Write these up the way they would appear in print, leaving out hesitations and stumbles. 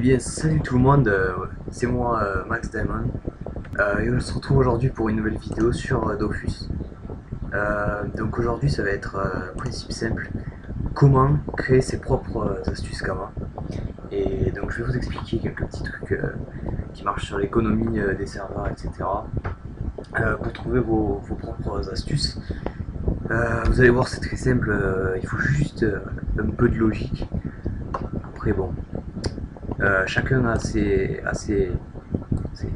bien, salut tout le monde, c'est moi Max Diamond et on se retrouve aujourd'hui pour une nouvelle vidéo sur Dofus. Donc aujourd'hui ça va être principe simple, comment créer ses propres astuces Kama. Et donc je vais vous expliquer quelques petits trucs qui marchent sur l'économie des serveurs, etc. Pour trouver vos propres astuces. Vous allez voir, c'est très simple, il faut juste un peu de logique. Après bon, chacun a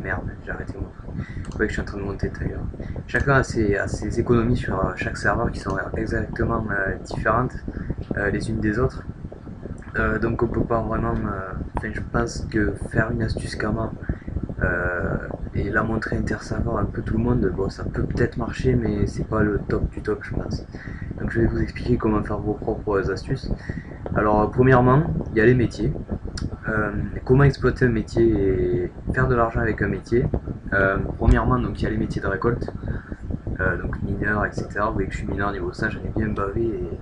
merde, j'ai arrêté mon truc. Ouais, que je suis en train de monter d'ailleurs. Chacun a ses économies sur chaque serveur qui sont exactement différentes les unes des autres. Donc on peut pas vraiment. Enfin, je pense que faire une astuce Kama et la montrer inter-serveur à un peu tout le monde, bon, ça peut peut-être marcher, mais c'est pas le top du top, je pense. Donc je vais vous expliquer comment faire vos propres astuces. Alors, premièrement, il y a les métiers. Comment exploiter un métier et faire de l'argent avec un métier. Premièrement, donc il y a les métiers de récolte, donc mineur, etc. Vous voyez que je suis mineur niveau ça, j'en ai bien bavé et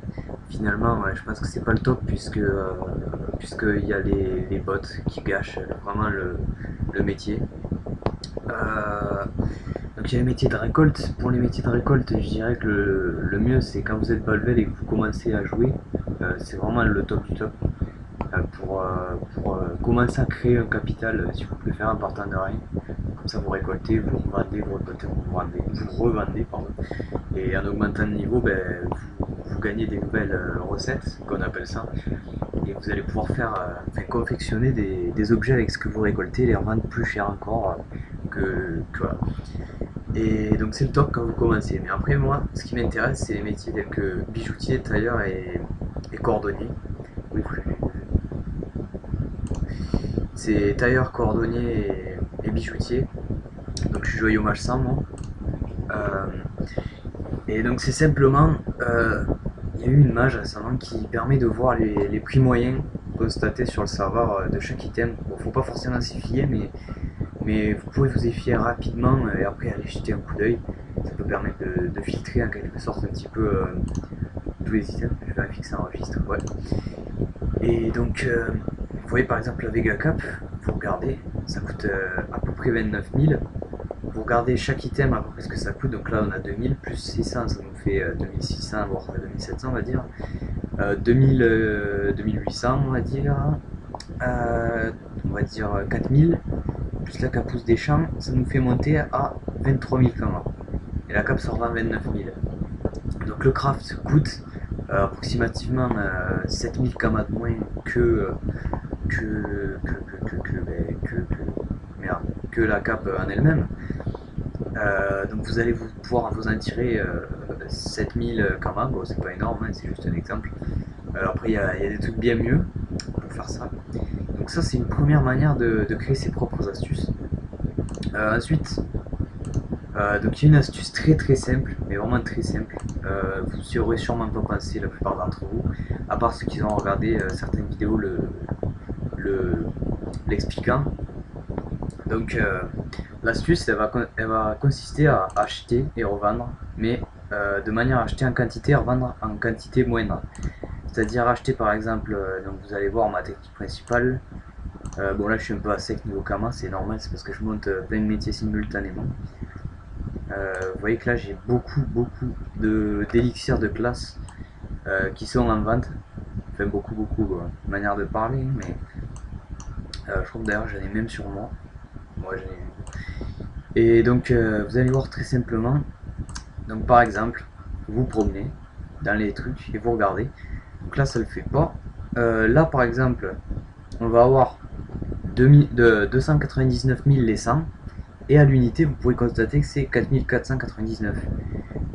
finalement, je pense que c'est pas le top puisque il y a les bots qui gâchent vraiment le métier. Euh, donc il y a les métiers de récolte. Pour les métiers de récolte, je dirais que le mieux c'est quand vous êtes Balvel et que vous commencez à jouer. C'est vraiment le top du top. Pour commencer à créer un capital, si vous préférez, en partant de rien. Comme ça, vous récoltez, vous revendez, vous récoltez, vous revendez, pardon. Et en augmentant le niveau, vous gagnez des nouvelles recettes, qu'on appelle ça. Et vous allez pouvoir confectionner des objets avec ce que vous récoltez, et les revendre plus cher encore. Voilà. Et donc c'est le top quand vous commencez. Mais après, moi, ce qui m'intéresse, c'est les métiers tels que bijoutier, tailleur et cordonnier. Oui, c'est tailleur, cordonnier et bijoutier. Donc je suis joyau mage 100 moi. Euh, et donc c'est simplement, il y a eu une mage récemment qui permet de voir les prix moyens constatés sur le serveur de chaque item. Bon, faut pas forcément s'y fier, mais vous pouvez vous y fier rapidement et après aller jeter un coup d'œil. Ça peut permettre de filtrer en quelque sorte un petit peu tous les items. Je vérifie que ça enregistre. Ouais. Et donc, vous voyez par exemple la Vega Cap, vous regardez, ça coûte à peu près 29 000. Vous regardez chaque item à peu près ce que ça coûte, donc là on a 2000 plus 600, ça nous fait 2600 voire 2700 on va dire. 2800 on va dire. On va dire 4000 plus la capousse des champs, ça nous fait monter à 23 000 km. Et la cap sort à 29 000. Donc le craft coûte approximativement 7000 km de moins que, ben, merde, que la cape en elle-même. Donc vous allez pouvoir vous en tirer 7000 km, bon c'est pas énorme, hein, c'est juste un exemple. Après il y a des trucs bien mieux pour faire ça. Donc ça c'est une première manière de créer ses propres astuces. Ensuite, donc il y a une astuce très très simple, mais vraiment très simple. Vous y aurez sûrement pas pensé la plupart d'entre vous, à part ceux qui ont regardé certaines vidéos l'expliquant. Donc l'astuce elle va consister à acheter et revendre, mais de manière à acheter en quantité et revendre en quantité moindre. C'est-à-dire acheter par exemple, donc vous allez voir ma technique principale. Bon là je suis un peu à sec niveau Kama, c'est normal, c'est parce que je monte plein de métiers simultanément. Vous voyez que là j'ai beaucoup d'élixirs de classe qui sont en vente. Enfin beaucoup, manière de parler, mais je trouve d'ailleurs j'en ai même sur moi. Moi j'en ai eu. Et donc vous allez voir très simplement. Donc par exemple, vous promenez dans les trucs et vous regardez. Donc là ça le fait pas. Là par exemple, on va avoir 299 000 les 100 et à l'unité vous pouvez constater que c'est 4499.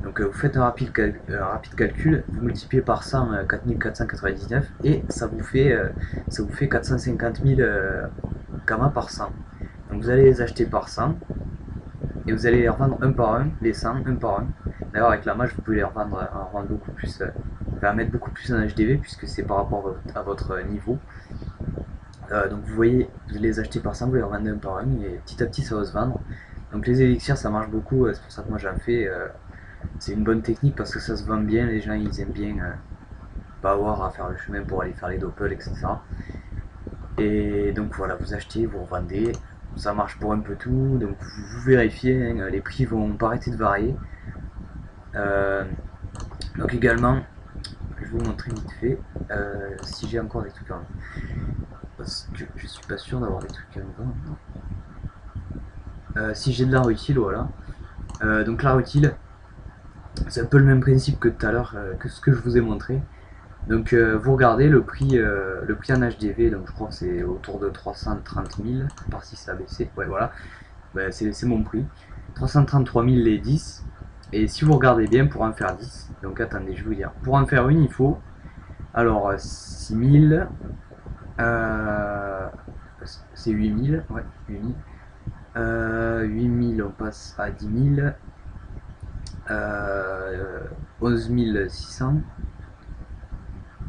Donc vous faites un rapide calcul, vous multipliez par 100 4499 et ça vous fait 450 000 Kama par 100. Donc vous allez les acheter par 100 et vous allez les revendre un par un, les 100 un par un. D'ailleurs avec la mage vous pouvez les revendre beaucoup plus, mettre beaucoup plus en HDV puisque c'est par rapport à votre niveau. Donc vous voyez, vous les achetez par 100, vous les revendez un par un et petit à petit ça va se vendre. Donc les élixirs ça marche beaucoup, c'est pour ça que moi j'en fais. C'est une bonne technique parce que ça se vend bien, les gens ils aiment bien pas avoir à faire le chemin pour aller faire les doppels, etc. Et donc voilà, vous achetez, vous revendez, ça marche pour un peu tout, donc vous vérifiez, hein, les prix vont pas arrêter de varier. Euh, donc également, je vais vous montrer vite fait si j'ai encore des trucs en vente. Parce que je suis pas sûr d'avoir des trucs en vente. Si j'ai de l'art utile, voilà. Donc l'art utile, c'est un peu le même principe que tout à l'heure, que ce que je vous ai montré. Donc vous regardez le prix en HDV, donc je crois que c'est autour de 330 000, par si ça a baissé, ouais voilà, ben, c'est mon prix. 333 000 les 10, et si vous regardez bien, pour en faire 10, donc attendez, je vais vous dire, pour en faire une, il faut, alors 6 000, c'est 8 000, ouais, 8 000, 8 000, on passe à 10 000, 11 600,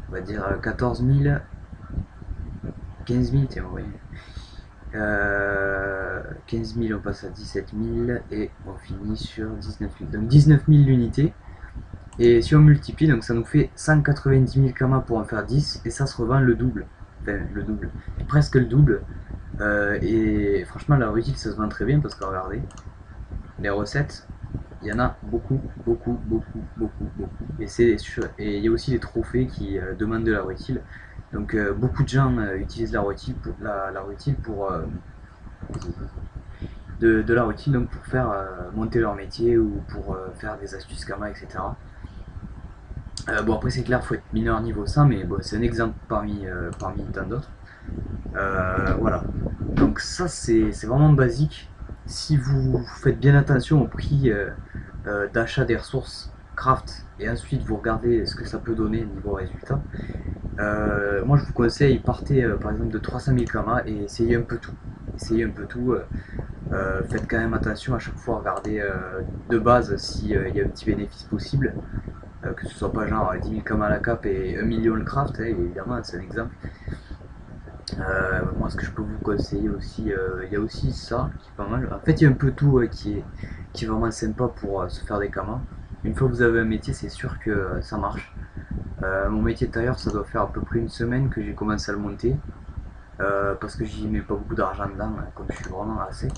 on va dire 14 000, 15 000, tiens, oui. 15 000, on passe à 17 000 et on finit sur 19 000. Donc 19 000 l'unité. Et si on multiplie, donc ça nous fait 190 000 kamas pour en faire 10 et ça se revend le double. Enfin, le double. Presque le double. Et franchement, la utile ça se vend très bien parce que regardez, les recettes, il y en a beaucoup, beaucoup, beaucoup, beaucoup, beaucoup. Et il y a aussi des trophées qui demandent de la utile. Donc beaucoup de gens utilisent la utile pour, de la routine donc pour faire monter leur métier ou pour faire des astuces Kama, etc. Bon après c'est clair, faut être mineur niveau 100, mais bon, c'est un exemple parmi tant d'autres. Voilà. Donc ça c'est vraiment basique. Si vous faites bien attention au prix d'achat des ressources craft et ensuite vous regardez ce que ça peut donner niveau résultat, moi je vous conseille, partez par exemple de 300 000 kamas et essayez un peu tout. Essayez un peu tout. Faites quand même attention à chaque fois, regardez de base s'il y a un petit bénéfice possible, que ce soit pas genre 10 000 kamas à la cape et 1 million le craft, hein, évidemment c'est un exemple. Moi ce que je peux vous conseiller aussi, il y a aussi ça qui est pas mal. En fait il y a un peu tout qui est vraiment sympa pour se faire des kamas. Une fois que vous avez un métier, c'est sûr que ça marche. Mon métier de tailleur, ça doit faire à peu près une semaine que j'ai commencé à le monter. Parce que j'y mets pas beaucoup d'argent dedans, hein, comme je suis vraiment à sec.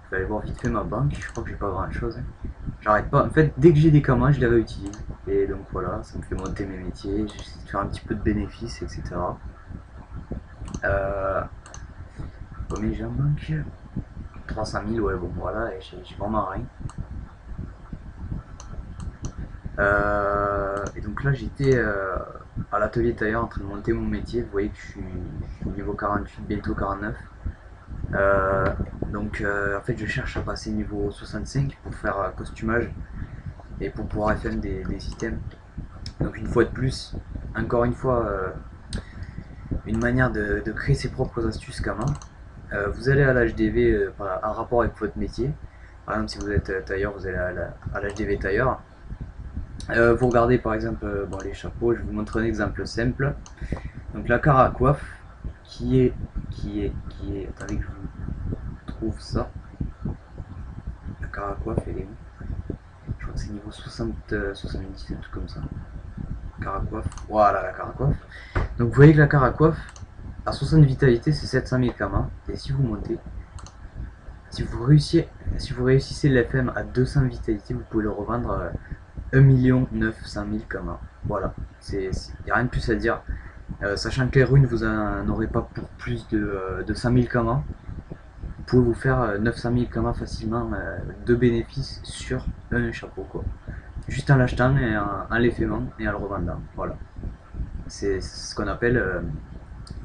Je vais aller voir vite fait ma banque, je crois que j'ai pas grand chose. Hein. J'arrête pas, en fait, dès que j'ai des commandes, je les réutilise. Et donc voilà, ça me fait monter mes métiers, j'essaie de faire un petit peu de bénéfices, etc. Combien j'ai en banque 300 000, ouais, bon voilà, et j'ai vraiment rien. Et donc là, j'étais à l'atelier tailleur en train de monter mon métier. Vous voyez que je suis niveau 48, bientôt 49. Donc en fait je cherche à passer niveau 65 pour faire costumage et pour pouvoir faire des systèmes. Donc une fois de plus, encore une fois, une manière de créer ses propres astuces Kama. Vous allez à l'HDV en rapport avec votre métier. Par exemple si vous êtes tailleur, vous allez à l'HDV tailleur. Vous regardez par exemple bon, les chapeaux, je vais vous montrer un exemple simple. Donc la carre à coiffe qui est, attendez que je vous trouve ça. La carre à coiffe elle est où? Je crois que c'est niveau 60, 70, un truc comme ça. Carre à coiffe, voilà la carre à coiffe. Donc vous voyez que la carre à coiffe, à 60 vitalité c'est 700 000 kamas. Et si vous montez, si vous réussissez l'FM à 200 vitalité, vous pouvez le revendre 1 900 000 kamas. Voilà, il n'y a rien de plus à dire. Sachant que les runes, vous n'en aurez pas pour plus de 100 000 kamas. Vous pouvez vous faire 900 000 kamas facilement de bénéfices sur un chapeau, quoi. Juste en l'achetant et en l'effément et en le revendant. Voilà. C'est ce qu'on appelle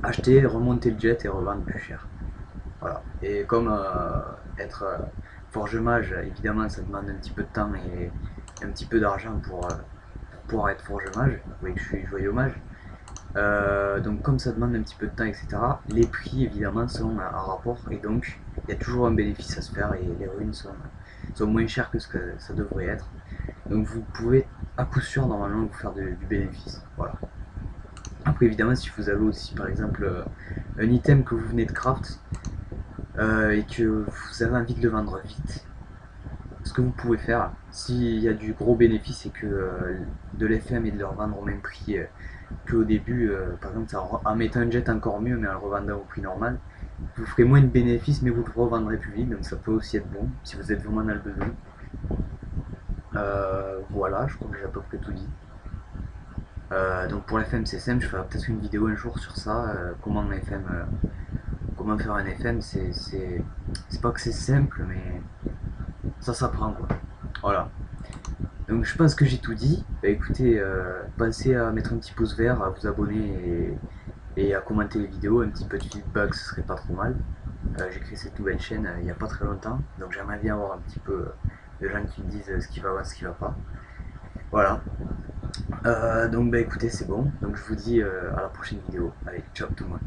acheter, remonter le jet et revendre plus cher. Voilà. Et comme être forge mage, évidemment, ça demande un petit peu de temps et un petit peu d'argent pour pouvoir être forge mage. Vous voyez que je suis joyeux mage. Donc comme ça demande un petit peu de temps, etc., les prix évidemment sont en rapport et donc il y a toujours un bénéfice à se faire et les runes sont moins chères que ce que ça devrait être. Donc vous pouvez à coup sûr normalement vous faire du bénéfice. Voilà. Après évidemment si vous avez aussi par exemple un item que vous venez de craft et que vous avez envie de le vendre vite, ce que vous pouvez faire s'il y a du gros bénéfice et que de l'FM et de le revendre au même prix qu'au début, par exemple, en mettant un jet encore mieux, mais en le revendant au prix normal, vous ferez moins de bénéfices, mais vous le revendrez plus vite, donc ça peut aussi être bon si vous êtes vraiment dans le besoin. Voilà, je crois que j'ai à peu près tout dit. Donc pour l'FM c'est simple, je ferai peut-être une vidéo un jour sur ça, comment faire un FM, c'est pas que c'est simple, mais ça s'apprend quoi. Voilà. Donc je pense que j'ai tout dit. Bah, écoutez, pensez à mettre un petit pouce vert, à vous abonner et à commenter les vidéos, un petit peu de feedback ce serait pas trop mal. J'ai créé cette nouvelle chaîne il n'y a pas très longtemps, donc j'aimerais bien avoir un petit peu de gens qui me disent ce qui va, ce qui va pas. Voilà. Donc bah écoutez, c'est bon. Donc je vous dis à la prochaine vidéo. Allez, ciao tout le monde.